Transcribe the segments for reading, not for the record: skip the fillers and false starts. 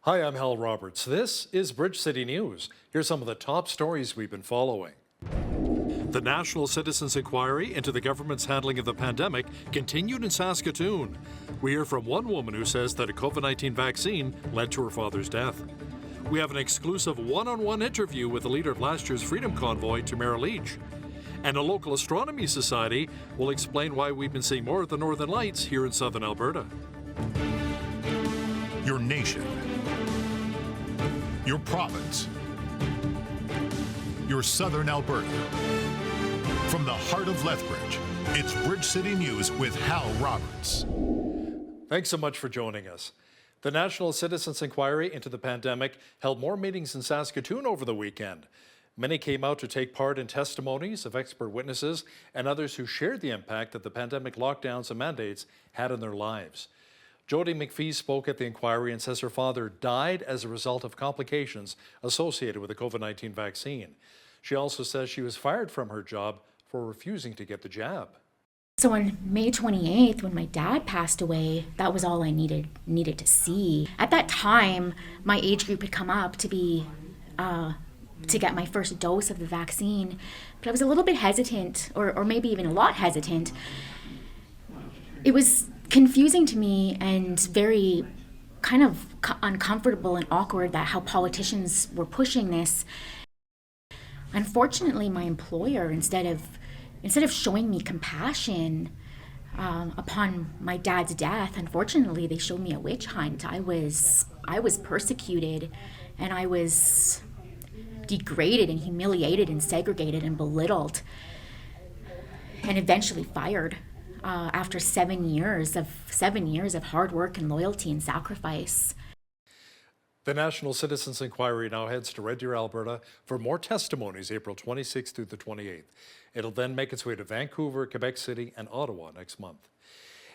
Hi, I'm Hal Roberts. This is Bridge City News. Here's some of the top stories we've been following. The National Citizens Inquiry into the government's handling of the pandemic continued in Saskatoon. We hear from one woman who says that a COVID-19 vaccine led to her father's death. We have an exclusive one-on-one interview with the leader of last year's Freedom Convoy, Tamara Leach. And a local astronomy society will explain why we've been seeing more of the northern lights here in southern Alberta. Your nation, your province, your southern Alberta. From the heart of Lethbridge, it's Bridge City News with Hal Roberts. Thanks so much for joining us. The National Citizens Inquiry into the pandemic held more meetings in Saskatoon over the weekend. Many came out to take part in testimonies of expert witnesses and others who shared the impact that the pandemic lockdowns and mandates had on their lives. Jody McPhee spoke at the inquiry and says her father died as a result of complications associated with the COVID-19 vaccine. She also says she was fired from her job for refusing to get the jab. So on May 28th, when my dad passed away, that was all I needed to see. At that time, my age group had come up to get my first dose of the vaccine, but I was a little bit hesitant, or maybe even a lot hesitant. It was confusing to me and very kind of uncomfortable and awkward that how politicians were pushing this. Unfortunately, my employer, instead of showing me compassion upon my dad's death, unfortunately, they showed me a witch hunt. I was persecuted, and I was degraded and humiliated and segregated and belittled, and eventually fired after 7 years of hard work and loyalty and sacrifice. The National Citizens Inquiry now heads to Red Deer, Alberta for more testimonies April 26th through the 28th. It'll then make its way to Vancouver, Quebec City, and Ottawa next month.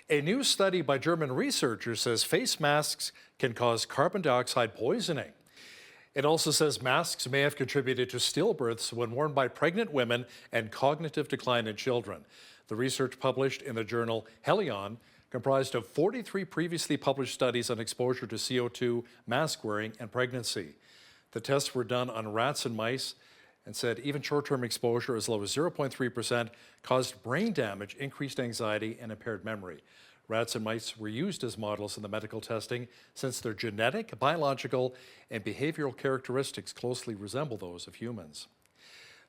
A new study by German researchers says face masks can cause carbon dioxide poisoning. It also says masks may have contributed to stillbirths when worn by pregnant women and cognitive decline in children. The research published in the journal Helion comprised of 43 previously published studies on exposure to CO2, mask wearing, and pregnancy. The tests were done on rats and mice and said even short-term exposure as low as 0.3% caused brain damage, increased anxiety, and impaired memory. Rats and mice were used as models in the medical testing since their genetic, biological, and behavioral characteristics closely resemble those of humans.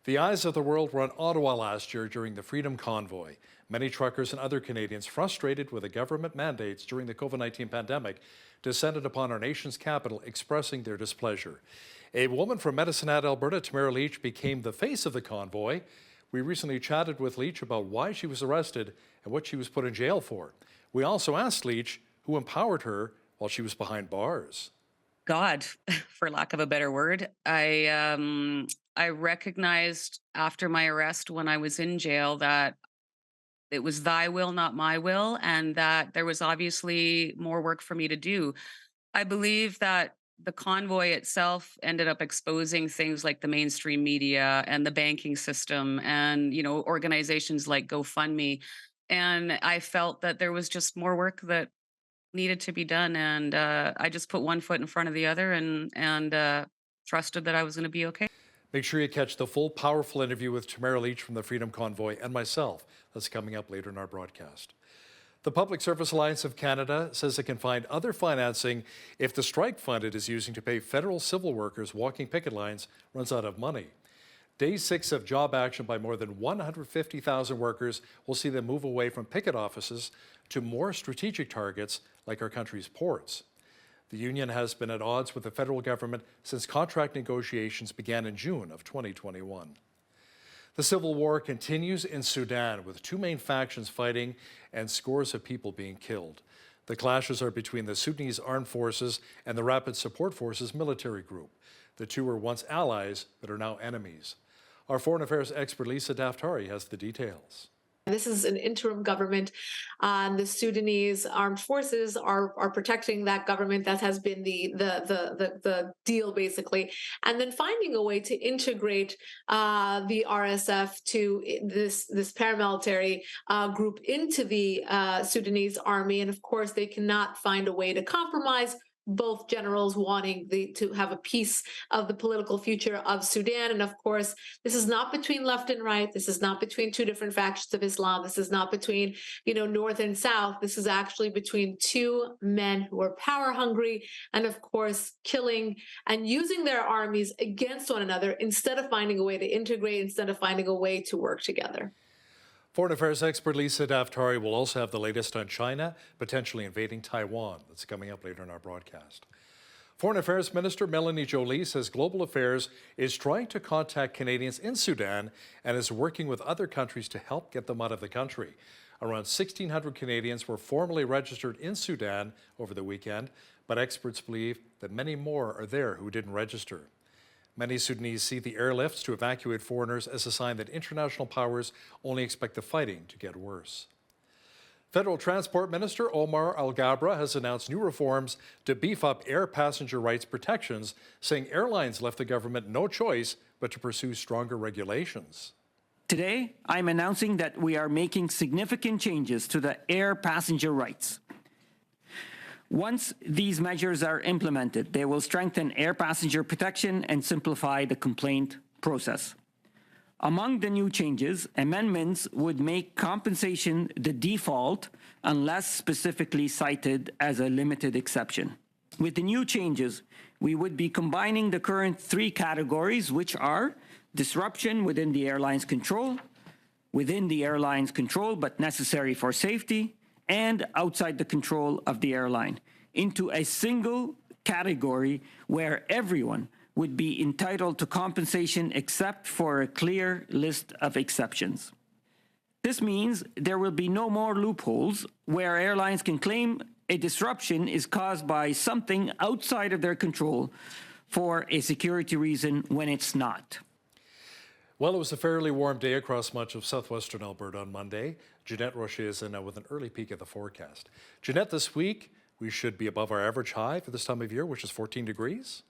The eyes of the world were on Ottawa last year during the Freedom Convoy. Many truckers and other Canadians frustrated with the government mandates during the COVID-19 pandemic descended upon our nation's capital expressing their displeasure. A woman from Medicine Hat, Alberta, Tamara Leach, became the face of the convoy. We recently chatted with Leach about why she was arrested and what she was put in jail for. We also asked Leach who empowered her while she was behind bars. God, for lack of a better word. I recognized after my arrest when I was in jail that it was thy will, not my will, and that there was obviously more work for me to do. I believe that the convoy itself ended up exposing things like the mainstream media and the banking system and, organizations like GoFundMe. And I felt that there was just more work that needed to be done. And I just put one foot in front of the other and trusted that I was going to be okay. Make sure you catch the full, powerful interview with Tamara Leach from the Freedom Convoy and myself. That's coming up later in our broadcast. The Public Service Alliance of Canada says it can find other financing if the strike fund it is using to pay federal civil workers walking picket lines runs out of money. Day 6 of job action by more than 150,000 workers will see them move away from picket offices to more strategic targets like our country's ports. The union has been at odds with the federal government since contract negotiations began in June of 2021. The civil war continues in Sudan with two main factions fighting and scores of people being killed. The clashes are between the Sudanese Armed Forces and the Rapid Support Forces military group. The two were once allies but are now enemies. Our foreign affairs expert Lisa Daftari has the details. This is an interim government. The Sudanese armed forces are protecting that government. That has been the deal, basically. And then finding a way to integrate the RSF to this paramilitary group into the Sudanese army. And of course, they cannot find a way to compromise both generals wanting to have a piece of the political future of Sudan. And of course, this is not between left and right. This is not between two different factions of Islam. This is not between, North and South. This is actually between two men who are power hungry and, of course, killing and using their armies against one another instead of finding a way to integrate, instead of finding a way to work together. Foreign affairs expert Lisa Daftari will also have the latest on China potentially invading Taiwan. That's coming up later in our broadcast. Foreign Affairs Minister Melanie Joly says Global Affairs is trying to contact Canadians in Sudan and is working with other countries to help get them out of the country. Around 1,600 Canadians were formally registered in Sudan over the weekend, but experts believe that many more are there who didn't register. Many Sudanese see the airlifts to evacuate foreigners as a sign that international powers only expect the fighting to get worse. Federal Transport Minister Omar Al-Gabra has announced new reforms to beef up air passenger rights protections, saying airlines left the government no choice but to pursue stronger regulations. Today, I'm announcing that we are making significant changes to the air passenger rights. Once these measures are implemented, they will strengthen air passenger protection and simplify the complaint process. Among the new changes, amendments would make compensation the default unless specifically cited as a limited exception. With the new changes, we would be combining the current three categories, which are disruption within the airline's control but necessary for safety, and outside the control of the airline, into a single category where everyone would be entitled to compensation except for a clear list of exceptions. This means there will be no more loopholes where airlines can claim a disruption is caused by something outside of their control for a security reason when it's not. Well, it was a fairly warm day across much of southwestern Alberta on Monday. Jeanette Rocher is in now with an early peek at the forecast. Jeanette, this week we should be above our average high for this time of year, which is 14 degrees.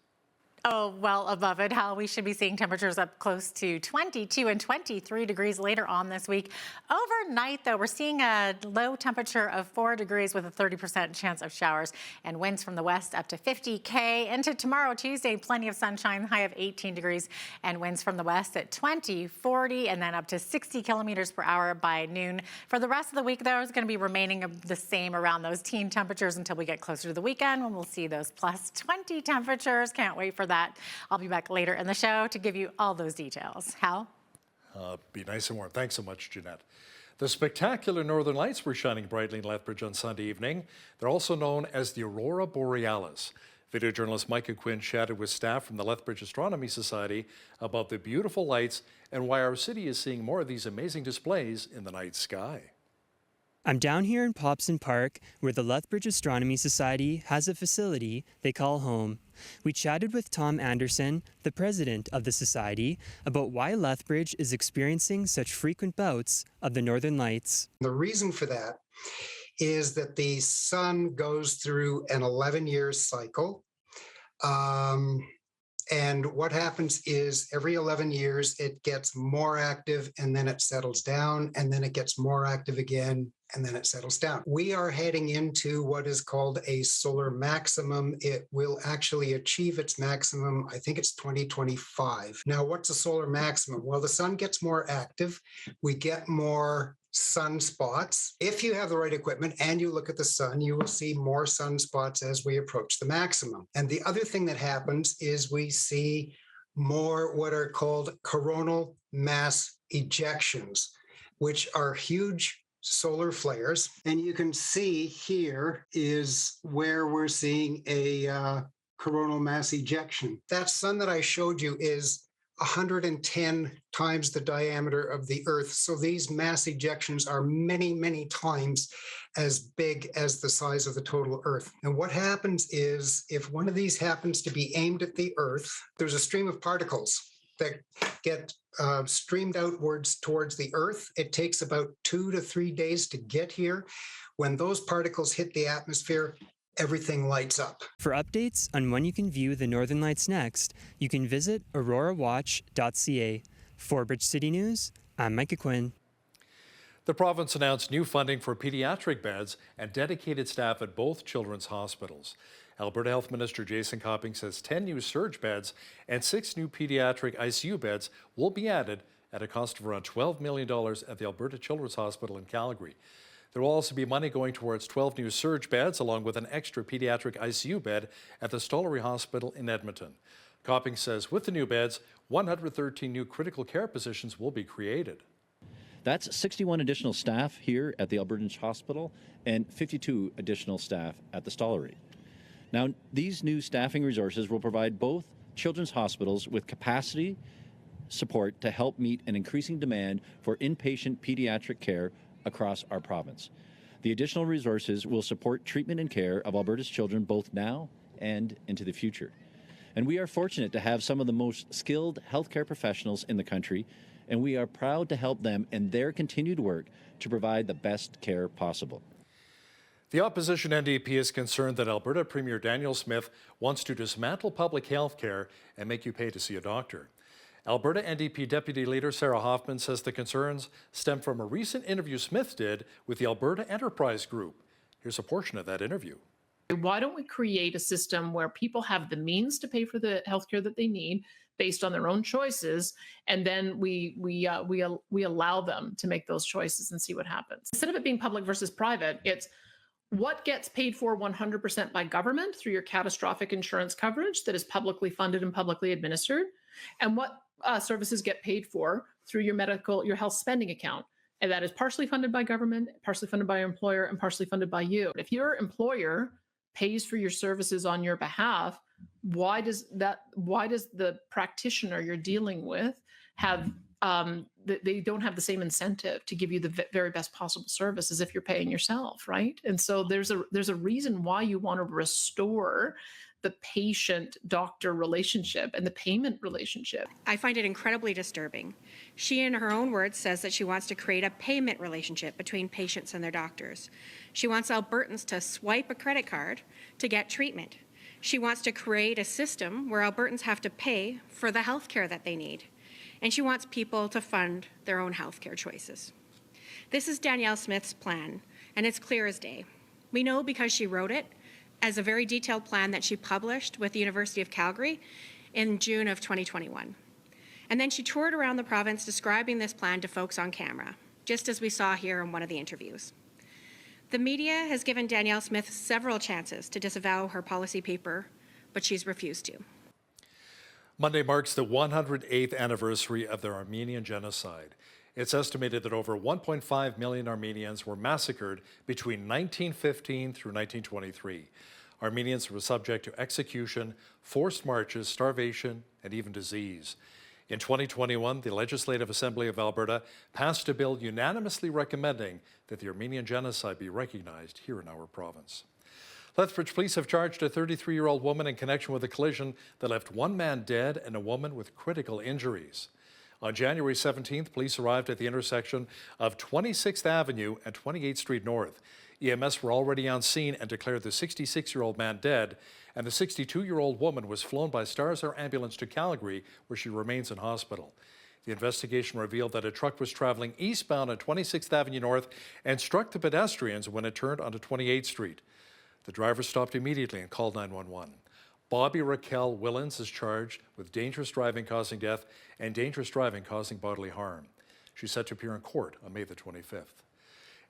Oh, well above it. Hal, we should be seeing temperatures up close to 22 and 23 degrees later on this week. Overnight, though, we're seeing a low temperature of 4 degrees with a 30% chance of showers and winds from the west up to 50 km. Into tomorrow, Tuesday, plenty of sunshine, high of 18 degrees, and winds from the west at 20, 40, and then up to 60 kilometers per hour by noon. For the rest of the week, though, it's going to be remaining the same around those teen temperatures until we get closer to the weekend when we'll see those plus 20 temperatures. Can't wait for that. I'll be back later in the show to give you all those details. Hal? Be nice and warm. Thanks so much, Jeanette. The spectacular northern lights were shining brightly in Lethbridge on Sunday evening. They're also known as the Aurora Borealis. Video journalist Micah Quinn chatted with staff from the Lethbridge Astronomy Society about the beautiful lights and why our city is seeing more of these amazing displays in the night sky. I'm down here in Popson Park, where the Lethbridge Astronomy Society has a facility they call home. We chatted with Tom Anderson, the president of the society, about why Lethbridge is experiencing such frequent bouts of the northern lights. The reason for that is that the sun goes through an 11-year cycle. And what happens is every 11 years, it gets more active and then it settles down, and then it gets more active again, and then it settles down. We are heading into what is called a solar maximum. It will actually achieve its maximum, I think it's 2025. Now, what's a solar maximum? Well, the sun gets more active. We get more sunspots. If you have the right equipment and you look at the sun, you will see more sunspots as we approach the maximum. And the other thing that happens is we see more what are called coronal mass ejections, which are huge solar flares. And you can see here is where we're seeing a coronal mass ejection. That sun that I showed you is 110 times the diameter of the Earth. So these mass ejections are many, many times as big as the size of the total Earth. And what happens is if one of these happens to be aimed at the Earth, there's a stream of particles that get streamed outwards towards the Earth. It takes about 2 to 3 days to get here. When those particles hit the atmosphere, everything lights up. For updates on when you can view the northern lights next, you can visit aurorawatch.ca. For Bridge City News, I'm Micah Quinn. The province announced new funding for pediatric beds and dedicated staff at both children's hospitals. Alberta Health Minister Jason Copping says 10 new surge beds and 6 new pediatric ICU beds will be added at a cost of around $12 million at the Alberta Children's Hospital in Calgary. There will also be money going towards 12 new surge beds, along with an extra pediatric ICU bed at the Stollery Hospital in Edmonton. Copping says with the new beds, 113 new critical care positions will be created. That's 61 additional staff here at the Alberta Hospital and 52 additional staff at the Stollery. Now, these new staffing resources will provide both children's hospitals with capacity support to help meet an increasing demand for inpatient pediatric care across our province. The additional resources will support treatment and care of Alberta's children both now and into the future. And we are fortunate to have some of the most skilled healthcare professionals in the country, and we are proud to help them in their continued work to provide the best care possible. The opposition NDP is concerned that Alberta Premier Danielle Smith wants to dismantle public health care and make you pay to see a doctor. Alberta NDP Deputy Leader Sarah Hoffman says the concerns stem from a recent interview Smith did with the Alberta Enterprise Group. Here's a portion of that interview. Why don't we create a system where people have the means to pay for the healthcare that they need based on their own choices, and then we allow them to make those choices and see what happens. Instead of it being public versus private, it's what gets paid for 100% by government through your catastrophic insurance coverage that is publicly funded and publicly administered, and what services get paid for through your health spending account. And that is partially funded by government, partially funded by your employer, and partially funded by you. If your employer pays for your services on your behalf, why does the practitioner you're dealing with have they don't have the same incentive to give you the very best possible service as if you're paying yourself, right? And so there's a reason why you want to restore the patient-doctor relationship and the payment relationship. I find it incredibly disturbing. She, in her own words, says that she wants to create a payment relationship between patients and their doctors. She wants Albertans to swipe a credit card to get treatment. She wants to create a system where Albertans have to pay for the health care that they need. And she wants people to fund their own health care choices. This is Danielle Smith's plan, and it's clear as day. We know because she wrote it as a very detailed plan that she published with the University of Calgary in June of 2021. And then she toured around the province describing this plan to folks on camera, just as we saw here in one of the interviews. The media has given Danielle Smith several chances to disavow her policy paper, but she's refused to. Monday marks the 108th anniversary of the Armenian genocide. It's estimated that over 1.5 million Armenians were massacred between 1915 through 1923. Armenians were subject to execution, forced marches, starvation, and even disease. In 2021, the Legislative Assembly of Alberta passed a bill unanimously recommending that the Armenian genocide be recognized here in our province. Lethbridge police have charged a 33-year-old woman in connection with a collision that left one man dead and a woman with critical injuries. On January 17th, police arrived at the intersection of 26th Avenue and 28th Street North. EMS were already on scene and declared the 66-year-old man dead, and the 62-year-old woman was flown by Stars Air ambulance to Calgary, where she remains in hospital. The investigation revealed that a truck was traveling eastbound on 26th Avenue North and struck the pedestrians when it turned onto 28th Street. The driver stopped immediately and called 911. Bobby Raquel Willens is charged with dangerous driving causing death and dangerous driving causing bodily harm. She's set to appear in court on May the 25th.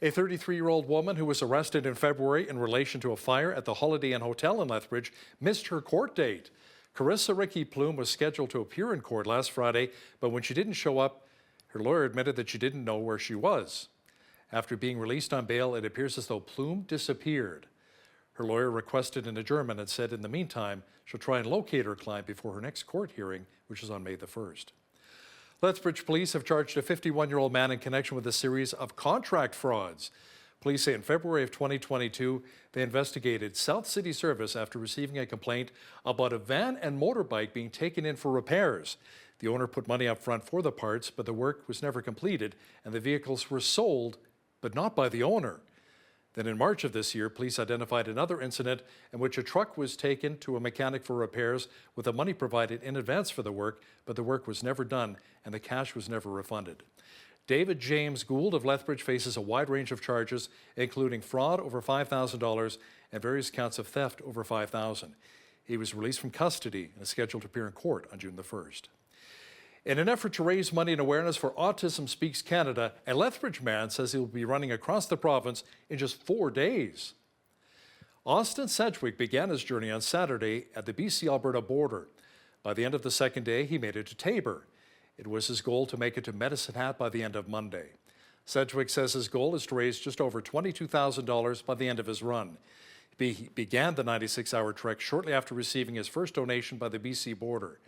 A 33-year-old woman who was arrested in February in relation to a fire at the Holiday Inn Hotel in Lethbridge missed her court date. Carissa Ricky Plume was scheduled to appear in court last Friday, but when she didn't show up, her lawyer admitted that she didn't know where she was. After being released on bail, it appears as though Plume disappeared. Her lawyer requested an adjournment and said in the meantime, she'll try and locate her client before her next court hearing, which is on May the 1st. Lethbridge police have charged a 51-year-old man in connection with a series of contract frauds. Police say in February of 2022, they investigated South City Service after receiving a complaint about a van and motorbike being taken in for repairs. The owner put money up front for the parts, but the work was never completed, and the vehicles were sold, but not by the owner. Then in March of this year, police identified another incident in which a truck was taken to a mechanic for repairs with the money provided in advance for the work, but the work was never done and the cash was never refunded. David James Gould of Lethbridge faces a wide range of charges, including fraud over $5,000 and various counts of theft over $5,000. He was released from custody and is scheduled to appear in court on June the 1st. In an effort to raise money and awareness for Autism Speaks Canada, a Lethbridge man says he will be running across the province in just 4 days. Austin Sedgwick began his journey on Saturday at the BC-Alberta border. By the end of the second day, he made it to Taber. It was his goal to make it to Medicine Hat by the end of Monday. Sedgwick says his goal is to raise just over $22,000 by the end of his run. He began the 96-hour trek shortly after receiving his first donation by the BC border.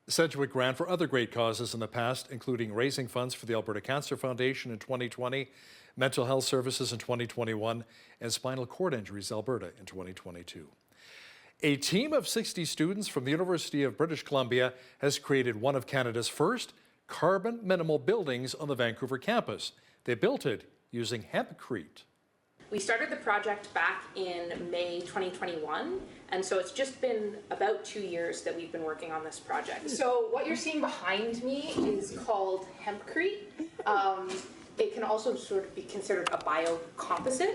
Sedgwick ran for other great causes in the past, including raising funds for the Alberta Cancer Foundation in 2020, mental health services in 2021, and Spinal Cord Injuries Alberta in 2022. A team of 60 students from the University of British Columbia has created one of Canada's first carbon minimal buildings on the Vancouver campus. They built it using hempcrete. We started the project back in May 2021, and so it's just been about 2 years that we've been working on this project. So what you're seeing behind me is called hempcrete. It can also sort of be considered a biocomposite.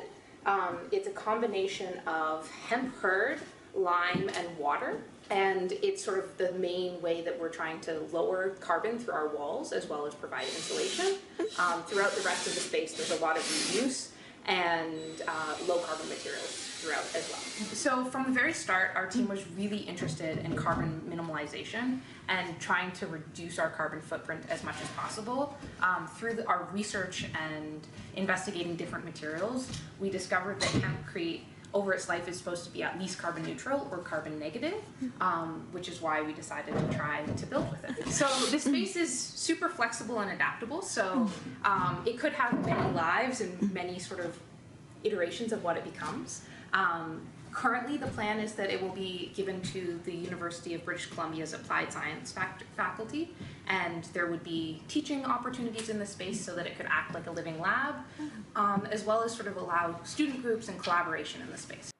It's a combination of hemp hurd, lime, and water. And it's sort of the main way that we're trying to lower carbon through our walls as well as provide insulation. Throughout the rest of the space, there's a lot of reuse and low carbon materials throughout as well. So from the very start, our team was really interested in carbon minimalization and trying to reduce our carbon footprint as much as possible. Through our research and investigating different materials, we discovered that hempcrete over its life is supposed to be at least carbon neutral or carbon negative, which is why we decided to try to build with it. So the space is super flexible and adaptable, so it could have many lives and many sort of iterations of what it becomes. Currently, the plan is that it will be given to the University of British Columbia's Applied Science faculty, and there would be teaching opportunities in the space so that it could act like a living lab, as well as sort of allow student groups and collaboration in the space.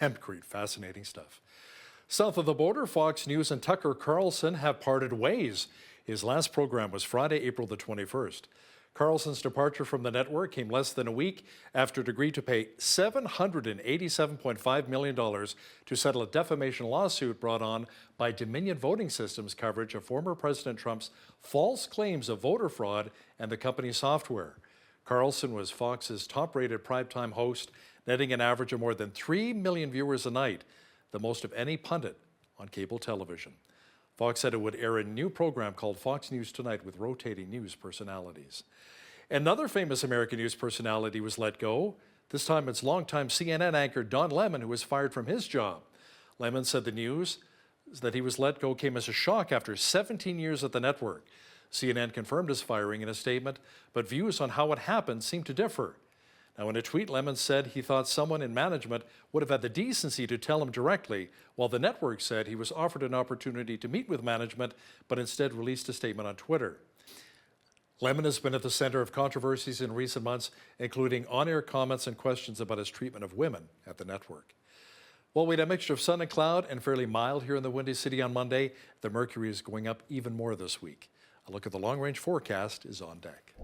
Hempcrete, fascinating stuff. South of the border, Fox News and Tucker Carlson have parted ways. His last program was Friday, April the 21st. Carlson's departure from the network came less than a week after it agreed to pay $787.5 million to settle a defamation lawsuit brought on by Dominion Voting Systems coverage of former President Trump's false claims of voter fraud and the company's software. Carlson was Fox's top-rated primetime host, netting an average of more than 3 million viewers a night, the most of any pundit on cable television. Fox said it would air a new program called Fox News Tonight with rotating news personalities. Another famous American news personality was let go. This time it's longtime CNN anchor Don Lemon, who was fired from his job. Lemon said the news that he was let go came as a shock after 17 years at the network. CNN confirmed his firing in a statement, but views on how it happened seem to differ. Now, in a tweet, Lemon said he thought someone in management would have had the decency to tell him directly, while the network said he was offered an opportunity to meet with management, but instead released a statement on Twitter. Lemon has been at the center of controversies in recent months, including on-air comments and questions about his treatment of women at the network. Well, we had a mixture of sun and cloud and fairly mild here in the Windy City on Monday. The mercury is going up even more this week. A look at the long-range forecast is on deck.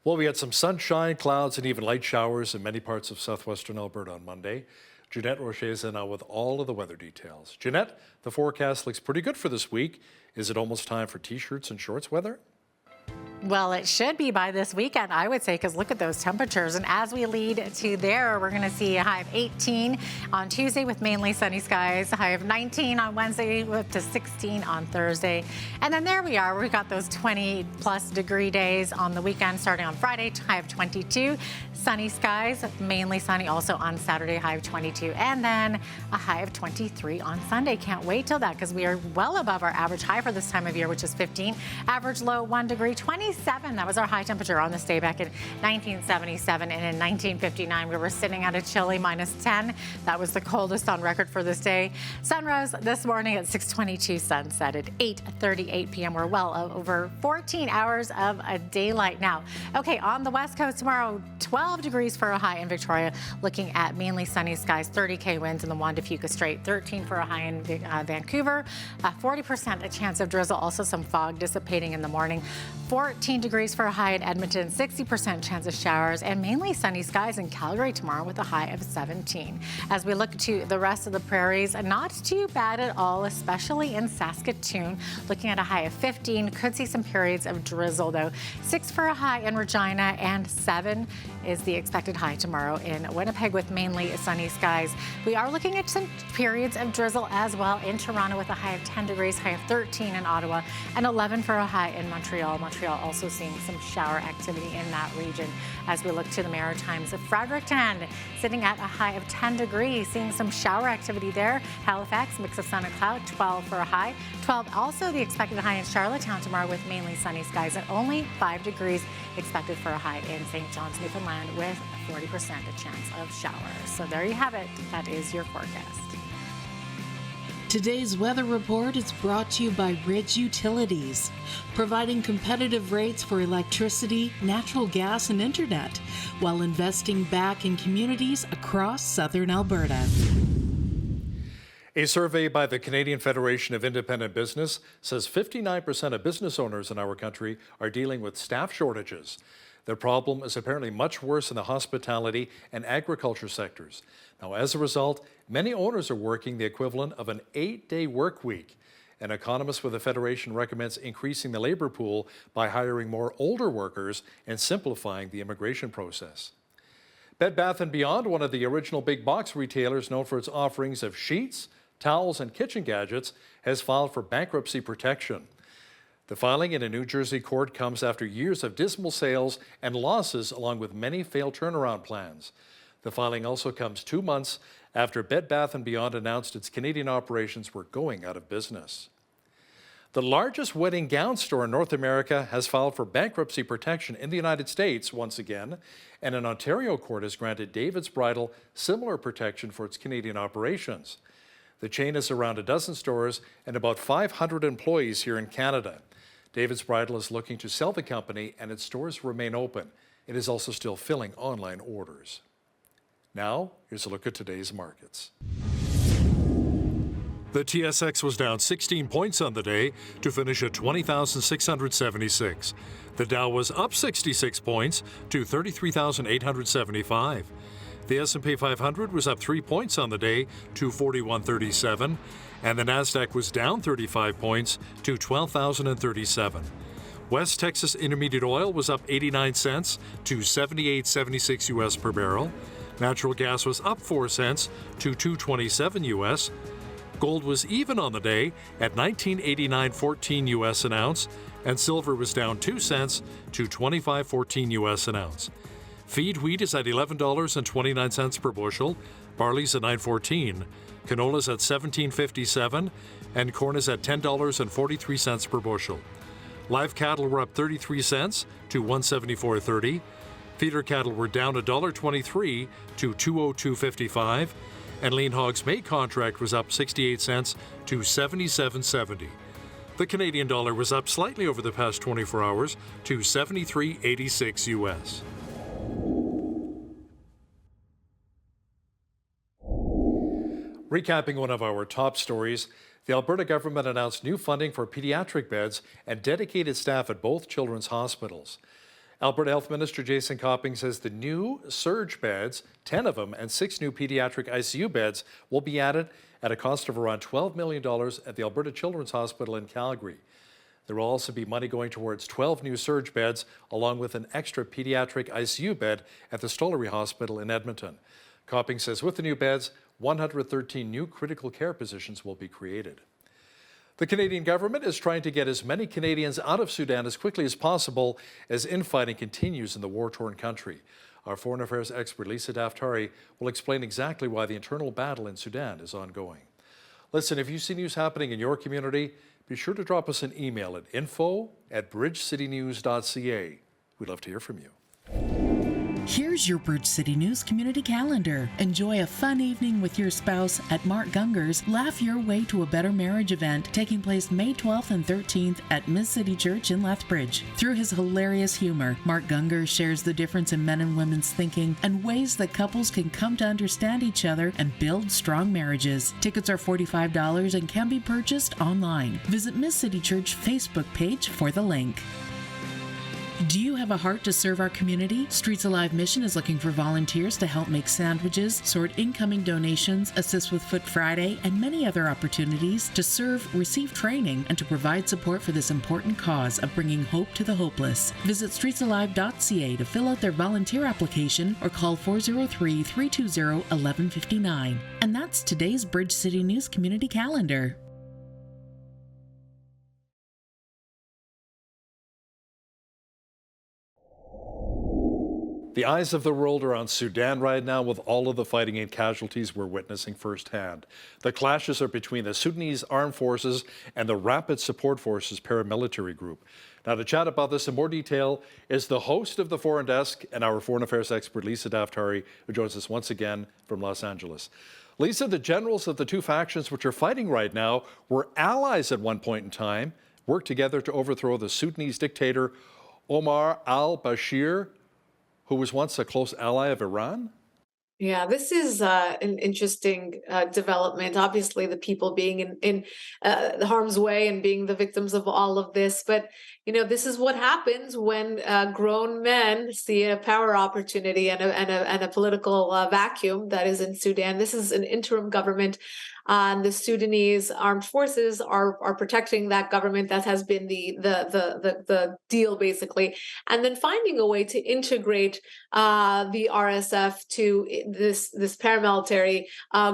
Well, we had some sunshine, clouds, and even light showers in many parts of southwestern Alberta on Monday. Jeanette Rocher is in now with all of the weather details. Jeanette, the forecast looks pretty good for this week. Is it almost time for t-shirts and shorts weather? Well, it should be by this weekend, I would say, because look at those temperatures. And as we lead to there, we're going to see a high of 18 on Tuesday with mainly sunny skies, a high of 19 on Wednesday, up to 16 on Thursday. And then there we are. We've got those 20-plus degree days on the weekend, starting on Friday, high of 22. Sunny skies, mainly sunny also on Saturday, high of 22. And then a high of 23 on Sunday. Can't wait till that, because we are well above our average high for this time of year, which is 15. Average low 1 degree, 27. That was our high temperature on this day back in 1977. And in 1959, we were sitting at a chilly -10. That was the coldest on record for this day. Sunrise this morning at 6:22, sunset at 8:38 p.m. We're well over 14 hours of a daylight now. Okay, on the west coast tomorrow, 12 degrees for a high in Victoria, looking at mainly sunny skies, 30K winds in the Juan de Fuca Strait, 13 for a high in Vancouver, 40% a chance of drizzle, also some fog dissipating in the morning. 14 14 degrees for a high in Edmonton, 60% chance of showers, and mainly sunny skies in Calgary tomorrow with a high of 17. As we look to the rest of the prairies, not too bad at all, especially in Saskatoon. Looking at a high of 15, could see some periods of drizzle though. 6 for a high in Regina, and 7 is the expected high tomorrow in Winnipeg with mainly sunny skies. We are looking at some periods of drizzle as well in Toronto with a high of 10 degrees, high of 13 in Ottawa, and 11 for a high in Montreal. Montreal also seeing some shower activity in that region. As we look to the Maritimes, Fredericton sitting at a high of 10 degrees, seeing some shower activity there. Halifax, mix of sun and cloud, 12 for a high. 12 also the expected high in Charlottetown tomorrow with mainly sunny skies, and only 5 degrees expected for a high in St. John's, Newfoundland with a 40% chance of showers. So there you have it. That is your forecast. Today's weather report is brought to you by Ridge Utilities, providing competitive rates for electricity, natural gas, and internet, while investing back in communities across southern Alberta. A survey by the Canadian Federation of Independent Business says 59% of business owners in our country are dealing with staff shortages. The problem is apparently much worse in the hospitality and agriculture sectors. Now, as a result, many owners are working the equivalent of an 8-day work week. An economist with the Federation recommends increasing the labor pool by hiring more older workers and simplifying the immigration process. Bed Bath & Beyond, one of the original big box retailers known for its offerings of sheets, towels, and kitchen gadgets, has filed for bankruptcy protection. The filing in a New Jersey court comes after years of dismal sales and losses, along with many failed turnaround plans. The filing also comes 2 months after Bed Bath & Beyond announced its Canadian operations were going out of business. The largest wedding gown store in North America has filed for bankruptcy protection in the United States once again, and an Ontario court has granted David's Bridal similar protection for its Canadian operations. The chain has around a dozen stores and about 500 employees here in Canada. David's Bridal is looking to sell the company, and its stores remain open. It is also still filling online orders. Now, here's a look at today's markets. The TSX was down 16 points on the day to finish at 20,676. The Dow was up 66 points to 33,875. The S&P 500 was up 3 points on the day to 4137, and the Nasdaq was down 35 points to 12,037. West Texas Intermediate Oil was up 89 cents to 78.76 US per barrel. Natural gas was up 4 cents to 227 US. Gold was even on the day at 1989.14 US an ounce, and silver was down 2 cents to 25.14 US an ounce. Feed wheat is at $11.29 per bushel, barley's at $9.14, canola's at $17.57, and corn is at $10.43 per bushel. Live cattle were up 33 cents to $174.30. Feeder cattle were down $1.23 to $202.55, and lean hogs May contract was up 68 cents to $77.70. The Canadian dollar was up slightly over the past 24 hours to 73.86 US. Recapping one of our top stories, the Alberta government announced new funding for pediatric beds and dedicated staff at both children's hospitals. Alberta Health Minister Jason Copping says the new surge beds, 10 of them, and 6 new pediatric ICU beds will be added at a cost of around $12 million at the Alberta Children's Hospital in Calgary. There will also be money going towards 12 new surge beds, along with an extra pediatric ICU bed at the Stollery Hospital in Edmonton. Copping says with the new beds, 113 new critical care positions will be created. The Canadian government is trying to get as many Canadians out of Sudan as quickly as possible as infighting continues in the war-torn country. Our foreign affairs expert Lisa Daftari will explain exactly why the internal battle in Sudan is ongoing. Listen, if you see news happening in your community, be sure to drop us an email at info@bridgecitynews.ca. We'd love to hear from you. Here's your Bridge City News community calendar. Enjoy a fun evening with your spouse at Mark Gunger's Laugh Your Way to a Better Marriage event, taking place May 12th and 13th at Miss City Church in Lethbridge. Through his hilarious humor, Mark Gunger shares the difference in men and women's thinking and ways that couples can come to understand each other and build strong marriages. Tickets are $45 and can be purchased online. Visit Miss City Church Facebook page for the link. Do you have a heart to serve our community? Streets Alive Mission is looking for volunteers to help make sandwiches, sort incoming donations, assist with Foot Friday, and many other opportunities to serve, receive training, and to provide support for this important cause of bringing hope to the hopeless. Visit streetsalive.ca to fill out their volunteer application or call 403-320-1159. And that's today's Bridge City News Community Calendar. The eyes of the world are on Sudan right now with all of the fighting and casualties we're witnessing firsthand. The clashes are between the Sudanese armed forces and the Rapid Support Forces paramilitary group. Now, to chat about this in more detail is the host of the Foreign Desk and our foreign affairs expert, Lisa Daftari, who joins us once again from Los Angeles. Lisa, the generals of the two factions which are fighting right now were allies at one point in time, worked together to overthrow the Sudanese dictator Omar al-Bashir, who was once a close ally of Iran? Yeah, this is an interesting development. Obviously, the people being in the harm's way and being the victims of all of this. But, you know, this is what happens when grown men see a power opportunity and a political vacuum that is in Sudan. This is an interim government. The Sudanese armed forces are protecting that government. That has been the deal, basically, and then finding a way to integrate the RSF to this paramilitary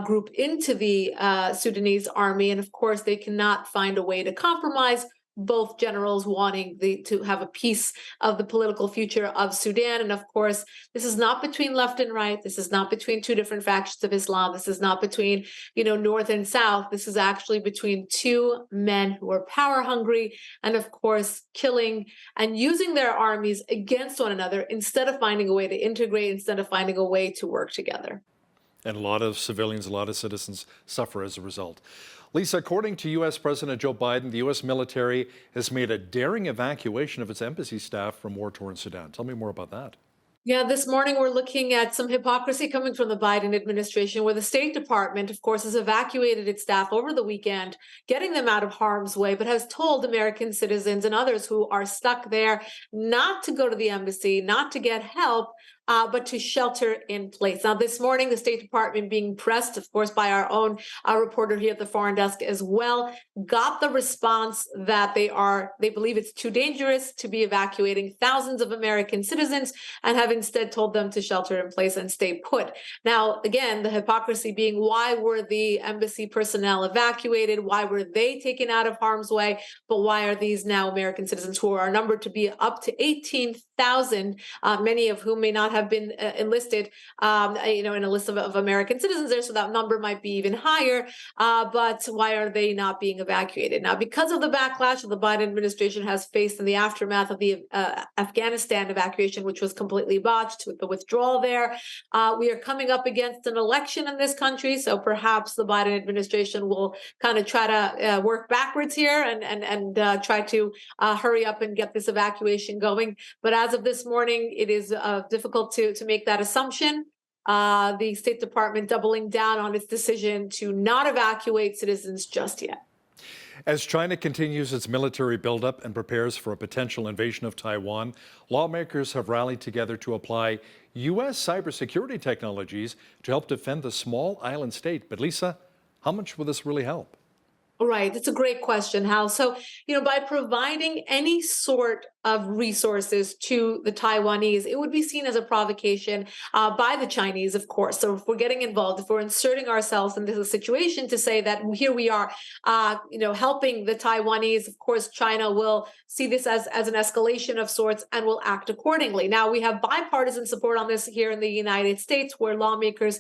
group into the Sudanese army. And of course, they cannot find a way to compromise, both generals wanting to have a piece of the political future of Sudan. And of course, this is not between left and right. This is not between two different factions of Islam. This is not between, North and South. This is actually between two men who are power hungry and, of course, killing and using their armies against one another instead of finding a way to integrate, instead of finding a way to work together. And a lot of civilians, a lot of citizens suffer as a result. Lisa, according to U.S. President Joe Biden, the U.S. military has made a daring evacuation of its embassy staff from war-torn Sudan. Tell me more about that. Yeah, this morning we're looking at some hypocrisy coming from the Biden administration, where the State Department, of course, has evacuated its staff over the weekend, getting them out of harm's way, but has told American citizens and others who are stuck there not to go to the embassy, not to get help, but to shelter in place. Now, this morning, the State Department, being pressed, of course, by our own reporter here at the Foreign Desk as well, got the response that they believe it's too dangerous to be evacuating thousands of American citizens and have instead told them to shelter in place and stay put. Now, again, the hypocrisy being, why were the embassy personnel evacuated? Why were they taken out of harm's way? But why are these now American citizens, who are numbered to be up to 18,000, many of whom may not have been enlisted, in a list of American citizens there, so that number might be even higher. But why are they not being evacuated? Now, because of the backlash that the Biden administration has faced in the aftermath of the Afghanistan evacuation, which was completely botched with the withdrawal there, we are coming up against an election in this country. So perhaps the Biden administration will kind of try to work backwards here and try to hurry up and get this evacuation going. But as of this morning, it is difficult to make that assumption. The State Department doubling down on its decision to not evacuate citizens just yet. As China continues its military buildup and prepares for a potential invasion of Taiwan, lawmakers have rallied together to apply U.S. cybersecurity technologies to help defend the small island state. But Lisa, how much will this really help? Right. That's a great question, Hal. So, by providing any sort of resources to the Taiwanese, it would be seen as a provocation by the Chinese, of course. So if we're getting involved, if we're inserting ourselves into the situation to say that here we are, helping the Taiwanese, of course, China will see this as an escalation of sorts and will act accordingly. Now, we have bipartisan support on this here in the United States, where lawmakers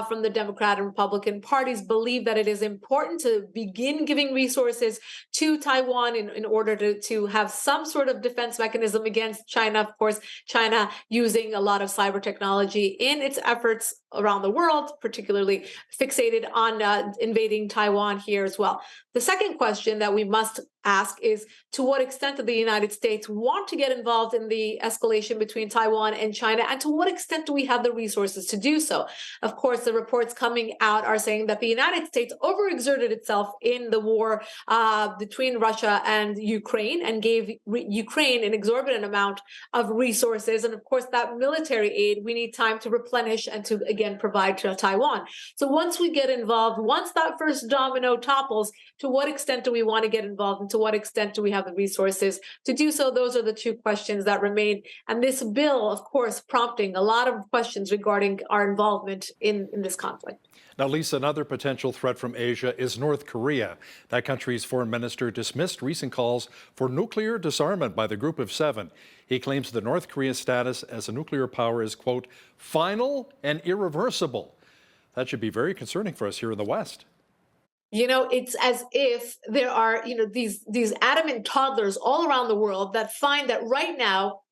from the Democrat and Republican parties believe that it is important to begin giving resources to Taiwan in order to have some sort of defense mechanism against China. Of course, China using a lot of cyber technology in its efforts around the world, particularly fixated on invading Taiwan here as well. The second question that we must ask is, to what extent do the United States want to get involved in the escalation between Taiwan and China, and to what extent do we have the resources to do so? Of course, the reports coming out are saying that the United States overexerted itself in the war between Russia and Ukraine and gave Ukraine an exorbitant amount of resources. And of course, that military aid, we need time to replenish and to, again, provide to Taiwan. So once we get involved, once that first domino topples, to what extent do we want to get involved, and to what extent do we have the resources to do so? Those are the two questions that remain. And this bill, of course, prompting a lot of questions regarding our involvement in this conflict. Now, Lisa, another potential threat from Asia is North Korea. That country's foreign minister dismissed recent calls for nuclear disarmament by the Group of Seven. He claims that North Korea's status as a nuclear power is, quote, final and irreversible. That should be very concerning for us here in the West. You know, it's as if there are, these adamant toddlers all around the world that find that right now,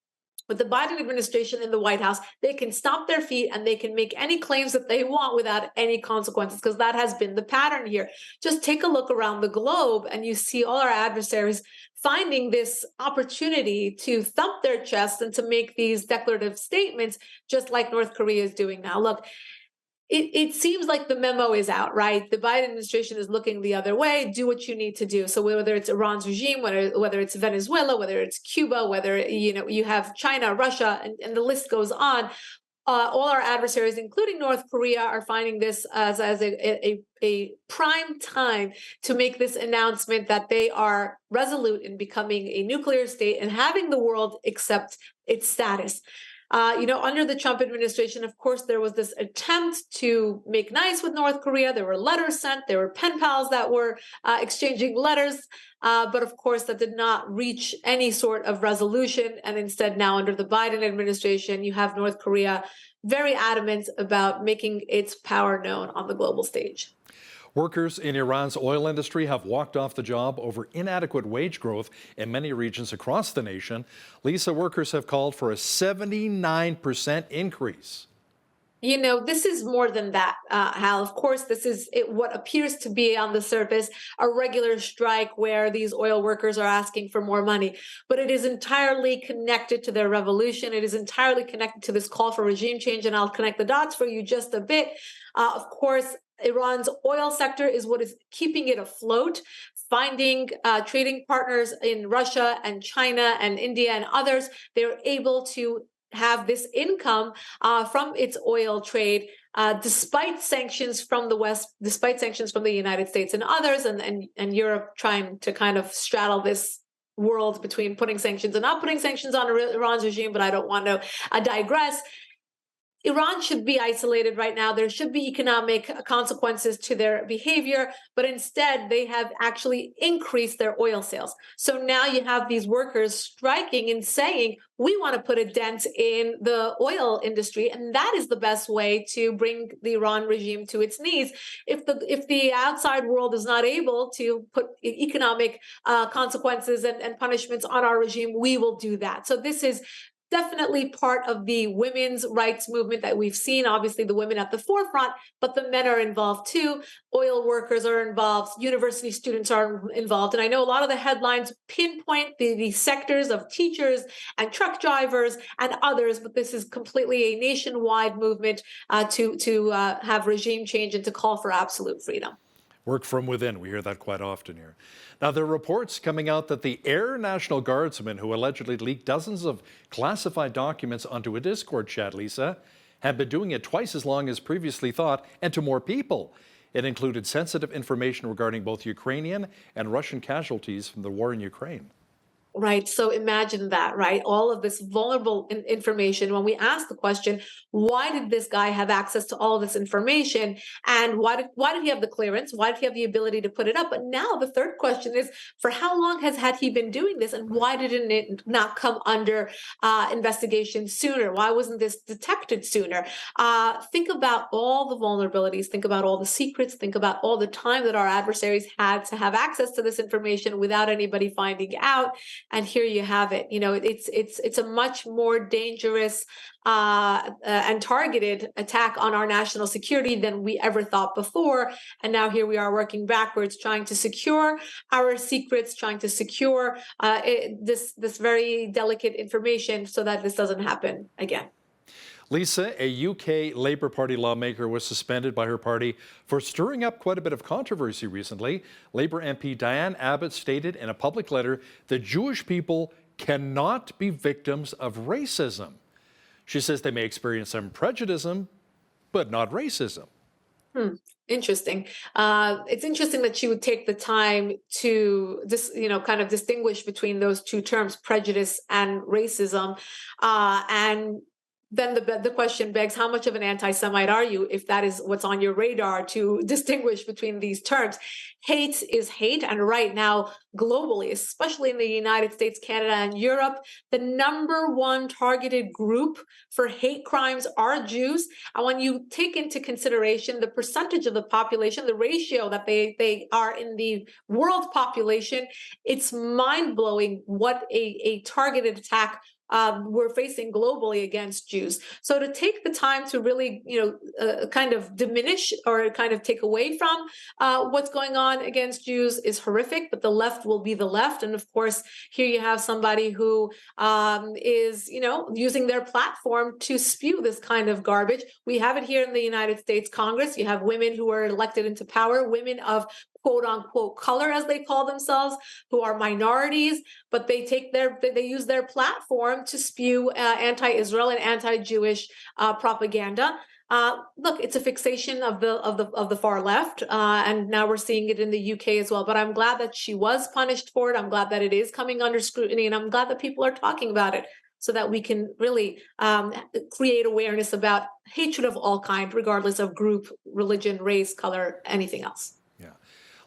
with the Biden administration in the White House, they can stomp their feet and they can make any claims that they want without any consequences, because that has been the pattern here. Just take a look around the globe and you see all our adversaries finding this opportunity to thump their chest and to make these declarative statements, just like North Korea is doing now. Look, it seems like the memo is out, right? The Biden administration is looking the other way. Do what you need to do. So whether it's Iran's regime, whether it's Venezuela, whether it's Cuba, whether you have China, Russia, and the list goes on. All our adversaries, including North Korea, are finding this as a prime time to make this announcement that they are resolute in becoming a nuclear state and having the world accept its status. Under the Trump administration, of course, there was this attempt to make nice with North Korea. There were letters sent. There were pen pals that were exchanging letters. But of course, that did not reach any sort of resolution. And instead, now under the Biden administration, you have North Korea very adamant about making its power known on the global stage. Workers in Iran's oil industry have walked off the job over inadequate wage growth in many regions across the nation. Lisa, workers have called for a 79% increase. This is more than that, Hal. Of course, this is what appears to be on the surface a regular strike where these oil workers are asking for more money. But it is entirely connected to their revolution. It is entirely connected to this call for regime change. And I'll connect the dots for you just a bit. Of course, Iran's oil sector is what is keeping it afloat. Finding trading partners in Russia and China and India and others, they're able to have this income from its oil trade, despite sanctions from the West, despite sanctions from the United States and others, and Europe trying to kind of straddle this world between putting sanctions and not putting sanctions on Iran's regime. But I don't want to digress. Iran should be isolated right now. There should be economic consequences to their behavior, but instead they have actually increased their oil sales. So now you have these workers striking and saying, we want to put a dent in the oil industry, and that is the best way to bring the Iran regime to its knees. If the outside world is not able to put economic consequences and punishments on our regime, we will do that. So this is definitely part of the women's rights movement that we've seen. Obviously, the women at the forefront, but the men are involved too. Oil workers are involved. University students are involved. And I know a lot of the headlines pinpoint the sectors of teachers and truck drivers and others, but this is completely a nationwide movement to have regime change and to call for absolute freedom. Work from within. We hear that quite often here. Now, there are reports coming out that the Air National Guardsman who allegedly leaked dozens of classified documents onto a Discord chat, Lisa, had been doing it twice as long as previously thought and to more people. It included sensitive information regarding both Ukrainian and Russian casualties from the war in Ukraine. Right. So imagine that, right? All of this vulnerable information. When we ask the question, why did this guy have access to all of this information? And why did he have the clearance? Why did he have the ability to put it up? But now the third question is, for how long had he been doing this? And why didn't it not come under investigation sooner? Why wasn't this detected sooner? Think about all the vulnerabilities. Think about all the secrets. Think about all the time that our adversaries had to have access to this information without anybody finding out. and here you have it. It's a much more dangerous and targeted attack on our national security than we ever thought before. And now here we are working backwards, trying to secure our secrets, trying to secure this very delicate information so that this doesn't happen again. Lisa, a UK Labour Party lawmaker, was suspended by her party for stirring up quite a bit of controversy recently. Labour MP Diane Abbott stated in a public letter that Jewish people cannot be victims of racism. She says they may experience some prejudice, but not racism. Interesting. It's interesting that she would take the time to kind of distinguish between those two terms, prejudice and racism. And then the question begs, how much of an anti-Semite are you if that is what's on your radar to distinguish between these terms? Hate is hate. And right now, globally, especially in the United States, Canada, and Europe, the number one targeted group for hate crimes are Jews. And when you take into consideration the percentage of the population, the ratio that they are in the world population, it's mind-blowing what a targeted attack we're facing globally against Jews. So to take the time to really, kind of diminish or kind of take away from what's going on against Jews is horrific, but the left will be the left. And of course, here you have somebody who is, using their platform to spew this kind of garbage. We have it here in the United States Congress. You have women who are elected into power, women of quote unquote color, as they call themselves, who are minorities, but they use their platform to spew anti-Israel and anti-Jewish propaganda. Look, it's a fixation of the far left, and now we're seeing it in the UK as well. But I'm glad that she was punished for it. I'm glad that it is coming under scrutiny, and I'm glad that people are talking about it, so that we can really create awareness about hatred of all kind, regardless of group, religion, race, color, anything else.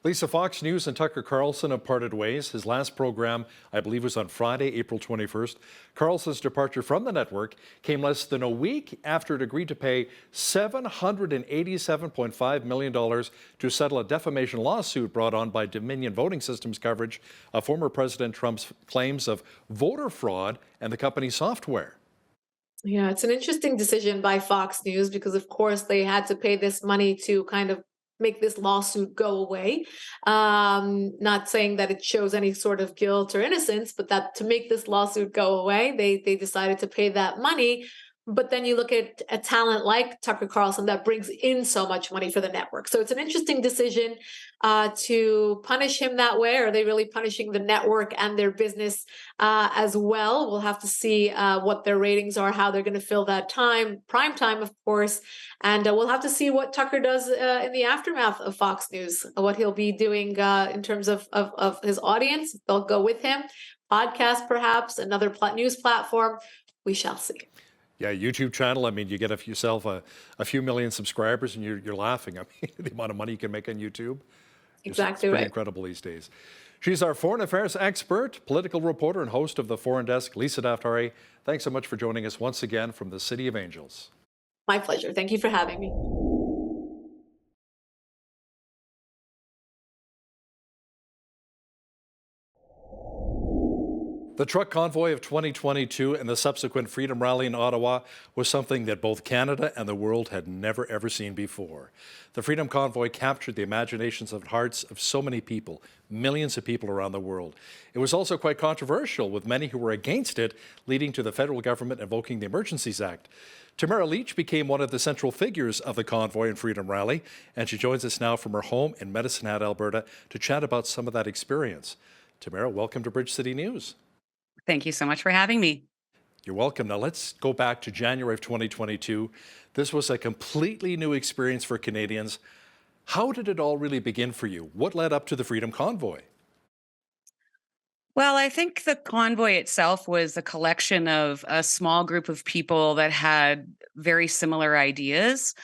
Lisa, Fox News and Tucker Carlson have parted ways. His last program, I believe, was on Friday, April 21st. Carlson's departure from the network came less than a week after it agreed to pay $787.5 million to settle a defamation lawsuit brought on by Dominion Voting Systems coverage of former President Trump's claims of voter fraud and the company's software. Yeah, it's an interesting decision by Fox News because, of course, they had to pay this money to kind of make this lawsuit go away. Not saying that it shows any sort of guilt or innocence, but that to make this lawsuit go away, they decided to pay that money. But then you look at a talent like Tucker Carlson that brings in so much money for the network. So it's an interesting decision to punish him that way. Are they really punishing the network and their business as well? We'll have to see what their ratings are, how they're going to fill that time, prime time, of course. And we'll have to see what Tucker does in the aftermath of Fox News, what he'll be doing in terms of his audience. They'll go with him. Podcast, perhaps, another news platform. We shall see. Yeah, YouTube channel. I mean, you get yourself a few million subscribers and you're laughing. I mean, the amount of money you can make on YouTube. Exactly it's pretty right. incredible these days. She's our foreign affairs expert, political reporter, and host of the Foreign Desk, Lisa Daftari. Thanks so much for joining us once again from the City of Angels. My pleasure. Thank you for having me. The truck convoy of 2022 and the subsequent Freedom Rally in Ottawa was something that both Canada and the world had never ever seen before. The Freedom Convoy captured the imaginations and hearts of so many people, millions of people around the world. It was also quite controversial, with many who were against it, leading to the federal government invoking the Emergencies Act. Tamara Leach became one of the central figures of the convoy and Freedom Rally, and she joins us now from her home in Medicine Hat, Alberta, to chat about some of that experience. Tamara, welcome to Bridge City News. Thank you so much for having me. You're welcome. Now let's go back to January of 2022. This was a completely new experience for Canadians. How did it all really begin for you? What led up to the Freedom Convoy? Well, I think the convoy itself was a collection of a small group of people that had very similar ideas.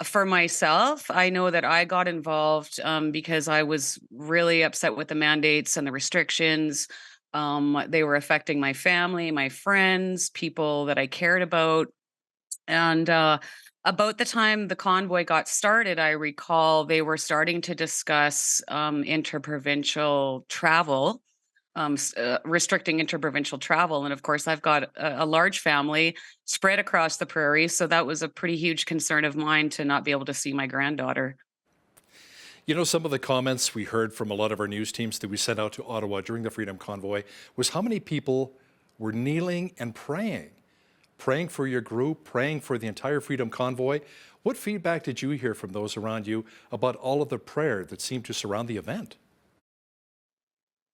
For myself, I know that I got involved because I was really upset with the mandates and the restrictions. They were affecting my family, my friends, people that I cared about. And about the time the convoy got started, I recall they were starting to discuss interprovincial travel. restricting interprovincial travel. And of course, I've got a large family spread across the prairie. So that was a pretty huge concern of mine to not be able to see my granddaughter. You know, some of the comments we heard from a lot of our news teams that we sent out to Ottawa during the Freedom Convoy was how many people were kneeling and praying for your group, praying for the entire Freedom Convoy. What feedback did you hear from those around you about all of the prayer that seemed to surround the event?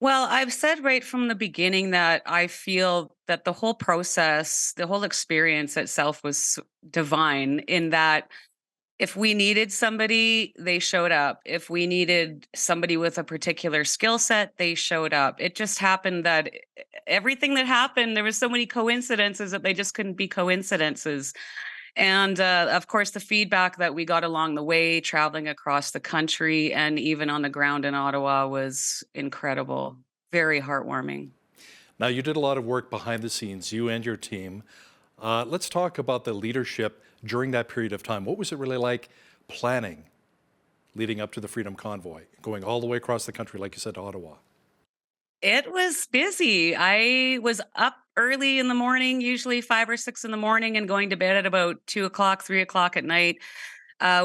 Well, I've said right from the beginning that I feel that the whole process, the whole experience itself was divine in that if we needed somebody, they showed up. If we needed somebody with a particular skill set, they showed up. It just happened that everything that happened, there was so many coincidences that they just couldn't be coincidences. And of course, the feedback that we got along the way, traveling across the country and even on the ground in Ottawa, was incredible. Very heartwarming. Now, you did a lot of work behind the scenes, you and your team. Let's talk about the leadership during that period of time. What was it really like planning leading up to the Freedom Convoy, going all the way across the country, like you said, to Ottawa? It was busy. I was up early in the morning, usually 5 or 6 in the morning, and going to bed at about 2 o'clock, 3 o'clock at night.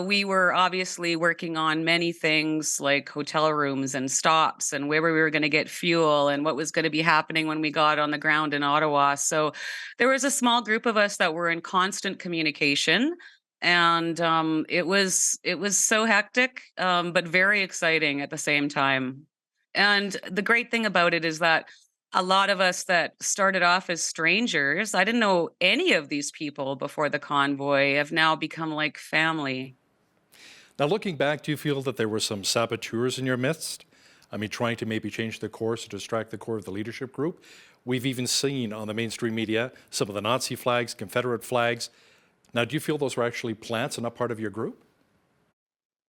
We were obviously working on many things like hotel rooms and stops and where we were going to get fuel and what was going to be happening when we got on the ground in Ottawa. So there was a small group of us that were in constant communication. And it was so hectic, but very exciting at the same time. And the great thing about it is that a lot of us that started off as strangers, I didn't know any of these people before the convoy, have now become like family. Now, looking back, do you feel that there were some saboteurs in your midst? I mean, trying to maybe change the course to distract the core of the leadership group. We've even seen on the mainstream media some of the Nazi flags, Confederate flags. Now, do you feel those were actually plants and not part of your group?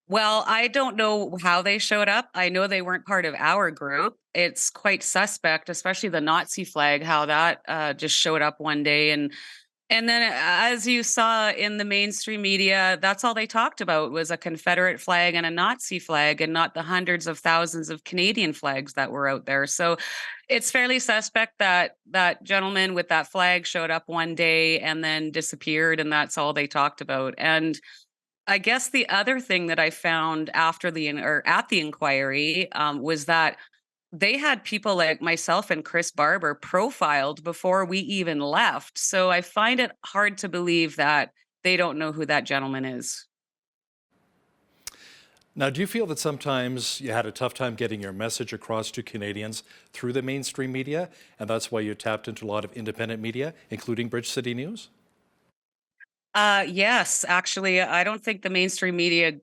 Well, I don't know how they showed up. I know they weren't part of our group. It's quite suspect, especially the Nazi flag, how that just showed up one day. And then, as you saw in the mainstream media, that's all they talked about was a Confederate flag and a Nazi flag, and not the hundreds of thousands of Canadian flags that were out there. So it's fairly suspect that that gentleman with that flag showed up one day and then disappeared, and that's all they talked about. And I guess the other thing that I found after or at the inquiry was that they had people like myself and Chris Barber profiled before we even left. So I find it hard to believe that they don't know who that gentleman is. Now, do you feel that sometimes you had a tough time getting your message across to Canadians through the mainstream media, and that's why you tapped into a lot of independent media, including Bridge City News? Yes, actually, I don't think the mainstream media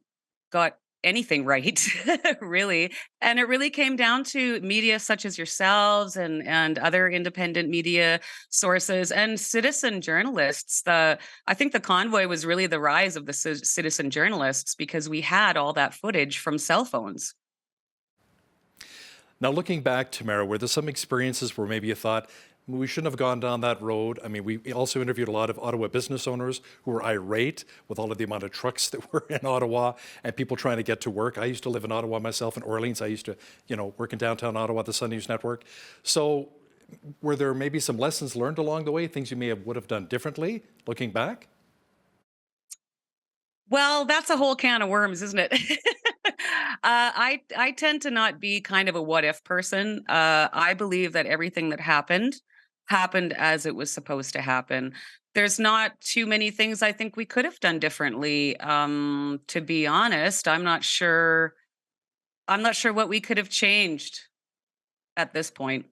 got anything right, really. And it really came down to media such as yourselves and other independent media sources and citizen journalists. I think the convoy was really the rise of the citizen journalists because we had all that footage from cell phones. Now, looking back, Tamara, were there some experiences where maybe you thought, we shouldn't have gone down that road? I mean, we also interviewed a lot of Ottawa business owners who were irate with all of the amount of trucks that were in Ottawa and people trying to get to work. I used to live in Ottawa myself, in Orleans. I used to, work in downtown Ottawa at the Sun News Network. So were there maybe some lessons learned along the way, things you would have done differently, looking back? Well, that's a whole can of worms, isn't it? I tend to not be kind of a what if person. I believe that everything that happened as it was supposed to happen. There's not too many things I think we could have done differently. To be honest, I'm not sure. I'm not sure what we could have changed at this point.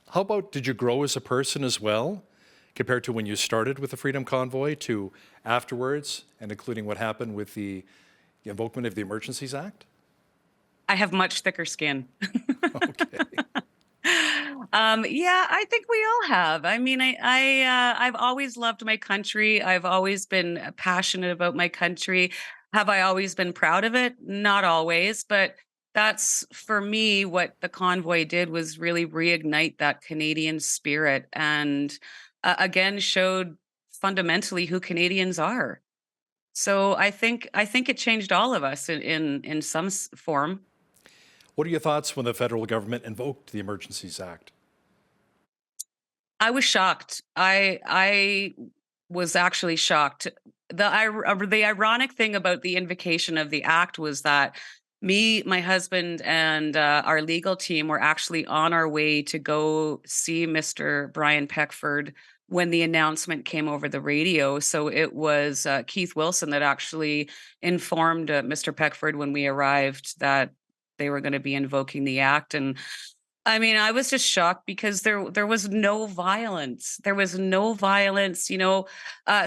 How about, did you grow as a person as well, compared to when you started with the Freedom Convoy to afterwards, and including what happened with the invokement of the Emergencies Act? I have much thicker skin. Okay. Yeah, I think we all have. I mean, I've always loved my country. I've always been passionate about my country. Have I always been proud of it? Not always, but that's for me what the convoy did was really reignite that Canadian spirit and again showed fundamentally who Canadians are. So I think it changed all of us in some form. What are your thoughts when the federal government invoked the Emergencies Act? I was shocked. I was actually shocked. The ironic thing about the invocation of the act was that me, my husband, and our legal team were actually on our way to go see Mr. Brian Peckford when the announcement came over the radio. So it was Keith Wilson that actually informed Mr. Peckford when we arrived that they were going to be invoking the act. And I mean, I was just shocked because there was no violence. There was no violence.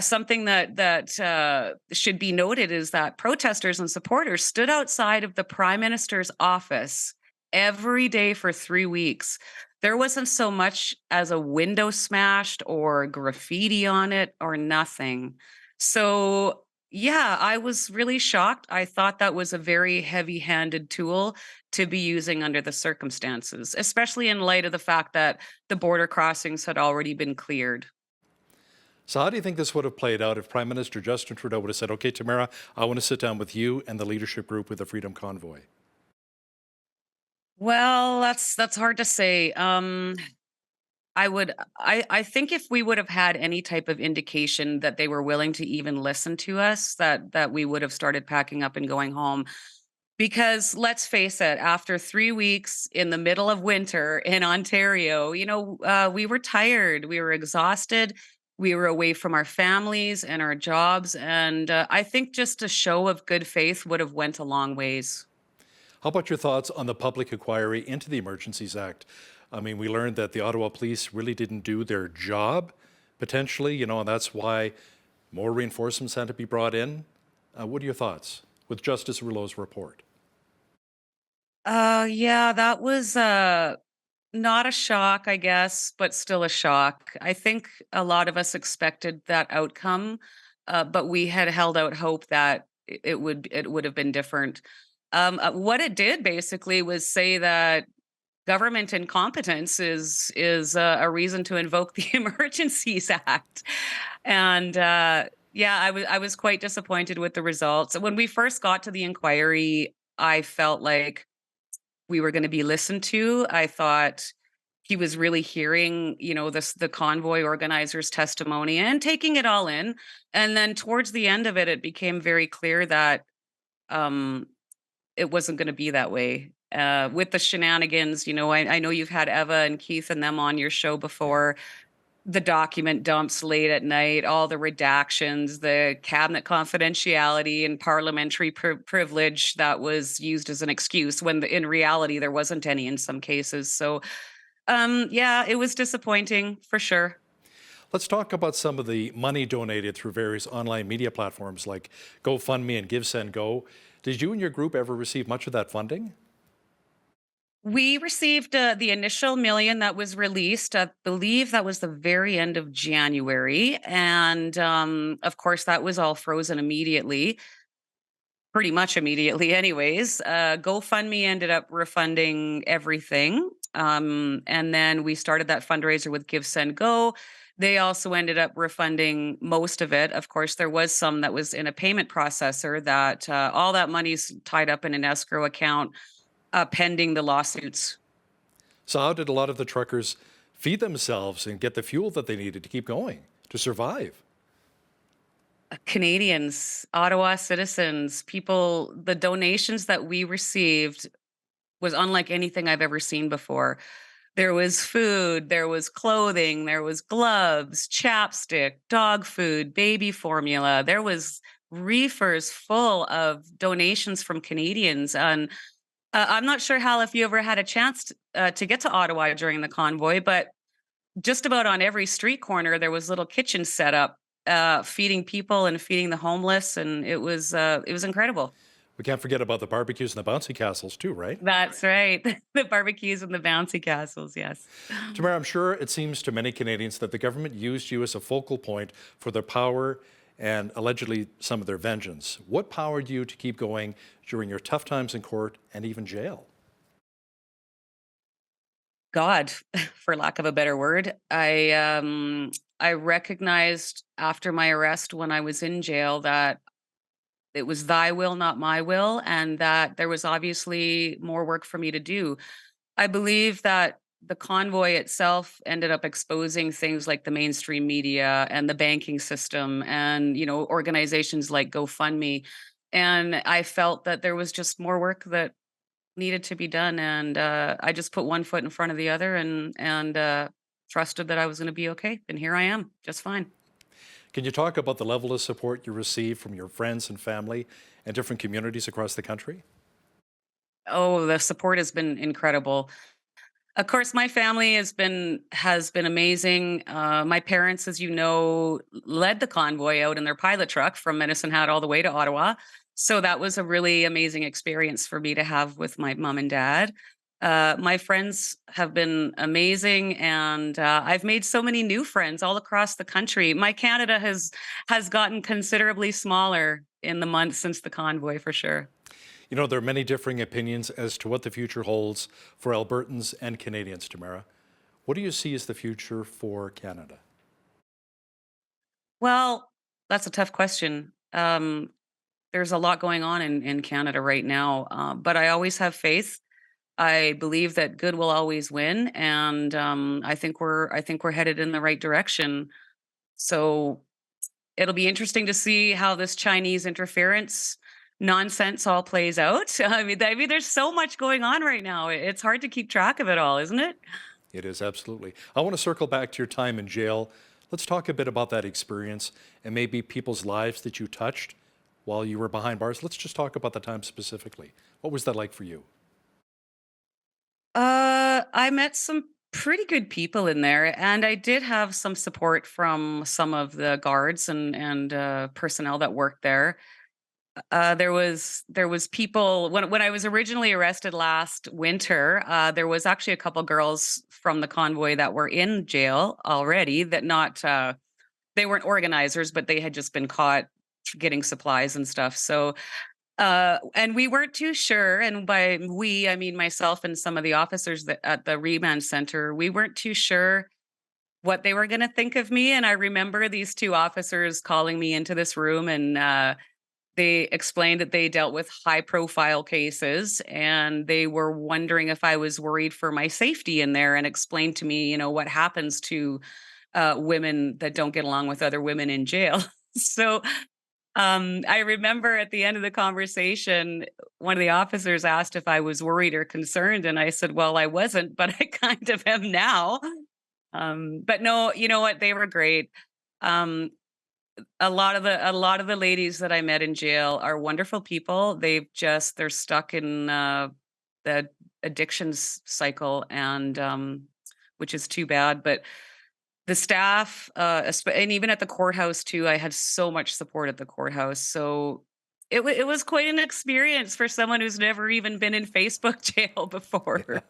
Something that should be noted is that protesters and supporters stood outside of the Prime Minister's office every day for 3 weeks. There wasn't so much as a window smashed or graffiti on it or nothing. So yeah, I was really shocked. I thought that was a very heavy-handed tool to be using under the circumstances, especially in light of the fact that the border crossings had already been cleared. So how do you think this would have played out if Prime Minister Justin Trudeau would have said, okay, Tamara, I want to sit down with you and the leadership group with the Freedom Convoy? Well, that's hard to say. I think if we would have had any type of indication that they were willing to even listen to us, that we would have started packing up and going home. Because let's face it, after 3 weeks in the middle of winter in Ontario, we were tired, we were exhausted, we were away from our families and our jobs, and I think just a show of good faith would have went a long ways. How about your thoughts on the public inquiry into the Emergencies Act? I mean, we learned that the Ottawa police really didn't do their job, potentially, and that's why more reinforcements had to be brought in. What are your thoughts with Justice Rouleau's report? Yeah, that was not a shock, I guess, but still a shock. I think a lot of us expected that outcome, but we had held out hope that it would have been different. What it did basically was say that government incompetence is a reason to invoke the Emergencies Act, and yeah, I was quite disappointed with the results. When we first got to the inquiry, I felt like we were going to be listened to. I thought he was really hearing, the convoy organizers' testimony and taking it all in. And then towards the end of it, it became very clear that um, it wasn't going to be that way. With the shenanigans, I know you've had Eva and Keith and them on your show before. The document dumps late at night, all the redactions, the cabinet confidentiality and parliamentary privilege that was used as an excuse when in reality there wasn't any in some cases. So, yeah, it was disappointing for sure. Let's talk about some of the money donated through various online media platforms like GoFundMe and GiveSendGo. Did you and your group ever receive much of that funding? We received the initial million that was released. I believe that was the very end of January. And of course, that was all frozen immediately, pretty much immediately, anyways. GoFundMe ended up refunding everything. And then we started that fundraiser with GiveSendGo. They also ended up refunding most of it. Of course, there was some that was in a payment processor that all that money's tied up in an escrow account pending the lawsuits. So how did a lot of the truckers feed themselves and get the fuel that they needed to keep going, to survive? Canadians, Ottawa citizens, people, the donations that we received was unlike anything I've ever seen before. There was food, there was clothing, there was gloves, chapstick, dog food, baby formula. There was reefers full of donations from Canadians. And I'm not sure, Hal, if you ever had a chance to get to Ottawa during the convoy, but just about on every street corner, there was little kitchens set up, feeding people and feeding the homeless. And it was incredible. We can't forget about the barbecues and the bouncy castles too, right? That's right. The barbecues and the bouncy castles, yes. Tamara, I'm sure it seems to many Canadians that the government used you as a focal point for their power and allegedly some of their vengeance. What powered you to keep going during your tough times in court and even jail? God, for lack of a better word. I recognized after my arrest when I was in jail that it was thy will, not my will, and that there was obviously more work for me to do. I believe that the convoy itself ended up exposing things like the mainstream media and the banking system and, organizations like GoFundMe. And I felt that there was just more work that needed to be done. And I just put one foot in front of the other and trusted that I was going to be okay. And here I am, just fine. Can you talk about the level of support you receive from your friends and family and different communities across the country? Oh, the support has been incredible. Of course, my family has been amazing. My parents, as you know, led the convoy out in their pilot truck from Medicine Hat all the way to Ottawa. So that was a really amazing experience for me to have with my mom and dad. My friends have been amazing, and I've made so many new friends all across the country. My Canada has gotten considerably smaller in the months since the convoy, for sure. There are many differing opinions as to what the future holds for Albertans and Canadians, Tamara. What do you see as the future for Canada? Well, that's a tough question. There's a lot going on in Canada right now, but I always have faith. I believe that good will always win, and I think we're headed in the right direction. So it'll be interesting to see how this Chinese interference nonsense all plays out. I mean, there's so much going on right now. It's hard to keep track of it all, isn't it? It is, absolutely. I want to circle back to your time in jail. Let's talk a bit about that experience and maybe people's lives that you touched while you were behind bars. Let's just talk about the time specifically. What was that like for you? I met some pretty good people in there, and I did have some support from some of the guards and personnel that worked there. There was people when I was originally arrested last winter. There was actually a couple girls from the convoy that were in jail already. That not they weren't organizers, but they had just been caught getting supplies and stuff. So and we weren't too sure, and by we, I mean myself and some of the officers at the remand center, we weren't too sure what they were going to think of me. And I remember these two officers calling me into this room, and they explained that they dealt with high profile cases, and they were wondering if I was worried for my safety in there, and explained to me, what happens to women that don't get along with other women in jail. So I remember at the end of the conversation, one of the officers asked if I was worried or concerned, and I said, "Well, I wasn't, but I kind of am now." But no, you know what? They were great. Um, a lot of the ladies that I met in jail are wonderful people. They're stuck in the addictions cycle, and which is too bad. But the staff, and even at the courthouse too, I had so much support at the courthouse. So it was quite an experience for someone who's never even been in Facebook jail before.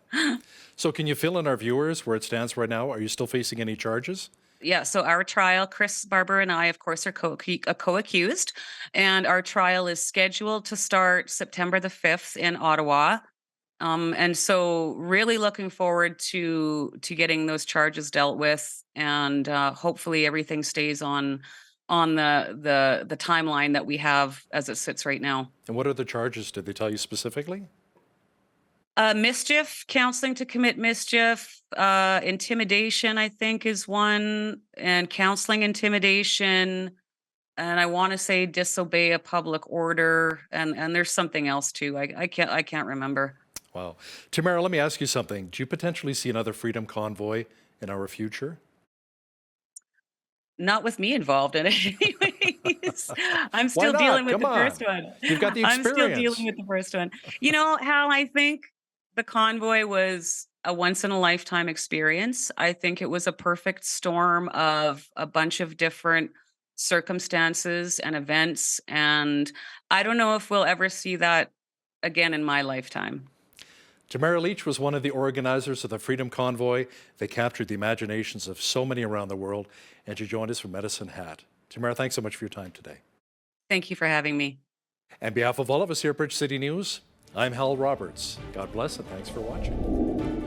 So can you fill in our viewers where it stands right now? Are you still facing any charges? Yeah, so our trial, Chris Barber and I, of course, are co-accused, and our trial is scheduled to start September the 5th in Ottawa. And so really looking forward to getting those charges dealt with, and hopefully everything stays on the timeline that we have as it sits right now. And what are the charges? Did they tell you specifically? Mischief, counseling to commit mischief, intimidation, I think is one, and counseling intimidation, and I want to say disobey a public order, and there's something else too. I can't remember. Wow. Tamara, let me ask you something. Do you potentially see another freedom convoy in our future? Not with me involved in it anyways. I'm Why still not? dealing with Come the on. first one. You've got the I'm still experience. dealing with the first one. You know how I think the convoy was a once in a lifetime experience? I think it was a perfect storm of a bunch of different circumstances and events. And I don't know if we'll ever see that again in my lifetime. Tamara Leach was one of the organizers of the Freedom Convoy. They captured the imaginations of so many around the world, and she joined us from Medicine Hat. Tamara, thanks so much for your time today. Thank you for having me. On behalf of all of us here at Bridge City News, I'm Hal Roberts. God bless and thanks for watching.